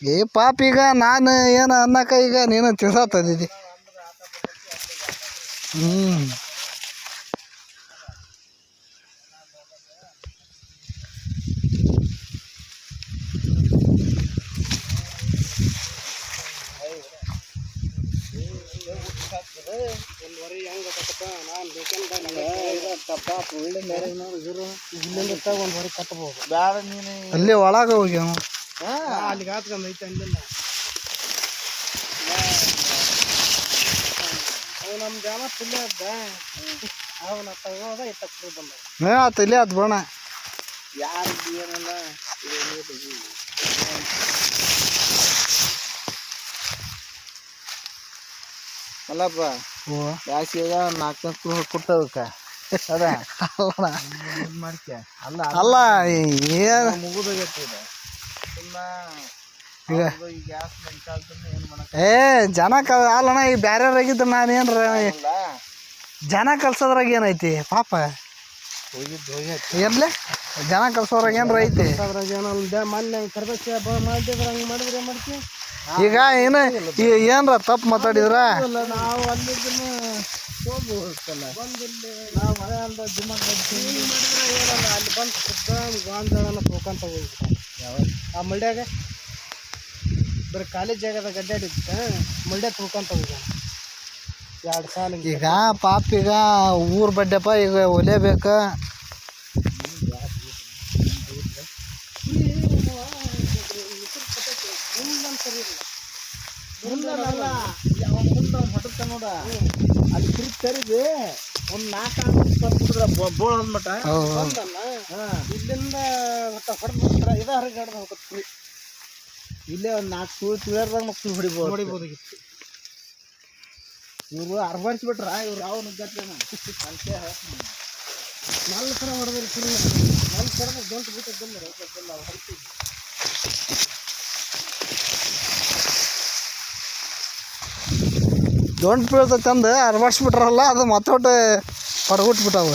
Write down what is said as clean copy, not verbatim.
ಏ ಪಾಪ ಈಗ ನಾನು ಏನು ಅನ್ನಕ ಈಗ ನೀನು ತಿಳ್ಸತ್ತದಿದ್ದಿ. ಅಲ್ಲಿ ಒಳಗೆ ಹೋಗಿ ಅಲ್ಲಿಗೆ ಹಾತ್ಕೊಂಡೈತೆ ಅಲ್ಲಿಂದ ಅವು ನಮ್ಮ ಜಾಮ ತಿಲ್ಲೇ ಅದ್ದ ಅವನ ತಗೋದ ಇತ್ತ ಬಂದ ತಲೆ ಆತ್ ಬಣ ಯಾರು ಏನಲ್ಲ ಅಲ್ಲಪ್ಪ ಬ್ಯಾಸಿಗೆ 4 ಕೊಟ್ಟದಕ್ಕ ಅದ ಮಾಡ್ಕ ಅಲ್ಲ ಅಲ್ಲ ಏನು ಮುಗುದಾಗೈತಿ ಈಗ ಏ ಜನ ಅಲ್ಲಣ್ಣ ಈಗ ಬ್ಯಾರ್ಯಾರಾಗಿದ್ದ ನಾನೇನ್ರ ಜನ ಕಲ್ಸೋದ್ರಾಗ ಏನೈತಿ ಪಾಪ ಇರ್ಲಿ ಜನ ಕಲ್ಸೋದ್ರಾಗ ಏನ್ರ ಐತಿ ಮೊನ್ನೆ ಕರ್ಬೇಕ ಮಾಡಿದ್ರೆ ಹಂಗೆ ಮಾಡಿದ್ರೆ ಮಾಡ್ತೀವಿ. ಈಗ ಏನು ಏನ್ರ ತಪ್ಪು ಮಾತಾಡಿದ್ರ ನಾವು ಅಲ್ಲಿದ್ದನ್ನು ಹೋಗ್ಬೋದಲ್ಲ ಬಂದಿಲ್ಲಿ ನಾವು ಮಳೆ ಅಂದ ದಿಮಾಕ್ ಮಾಡಿದ್ರೆ ಏನಲ್ಲ ಅಲ್ಲಿ ಬಂದು ಗಾಂಜಾಳನ್ನ ತೋಕೊಂತ ಹೋಗ್ಬಿಟ್ಟು ಆ ಮಳ್ಯಾಗ ಬರೀ ಖಾಲಿ ಜಾಗದಾಗ ಗಡ್ಡಾಡಿದ್ದ ಮಳ್ಯ ತೋಕೊಂತ ಹೋಗ 2 ಸಾಲ ಈಗ ಪಾಪ ಈಗ ಊರ್ ಬಡ್ಡೆಪ್ಪ ಈಗ ಒಲೇಬೇಕ ಹೊಟ್ಟತ ನೋಡ ಅಲ್ಲಿ ತಿರುಗಿ ತರಿದು ಒಂದು 4 ತಂದ್ಬಿಟ್ರೆ ಬೋಳ ಅಂದ್ಮಟ ಇಲ್ಲಿಂದ ಹೊಡೆದ ಇದ ಹರಿಗಾಡ್ದ ಹೋಗ್ತದೆ ಇಲ್ಲೇ ಒಂದು 4 ಸುಳ್ಳು ತುಳಿಯಾರ್ದಾಗ ಮಕ್ಕಳು ಹೊಡಿಬೋದಾಗಿತ್ತು. ಇವರು ಅರ್ಬಾಡಿಸ್ಬಿಟ್ರ ಇವ್ರು ಯಾವ ನುಗ್ಗತ್ತೇನ ಅದಕ್ಕೆ 4 ಥರ ಹೊಡೆದ್ರೆ ಸುಳ್ಳು 4 ಥರ ಗಂಟು ಬಿಟ್ಟಿದ್ದಲ್ಲ ಹೊಡ್ತೀವಿ. ದೊಡ್ಡ ಬೀಳ್ತೈತೆ ಅಂದು ಅರ್ಬಾಡ್ಸ್ಬಿಟ್ರಲ್ಲ ಅದು ಮತ್ತೊಟ್ಟು ಹೊರಗುಟ್ಬಿಟ್ಟವು.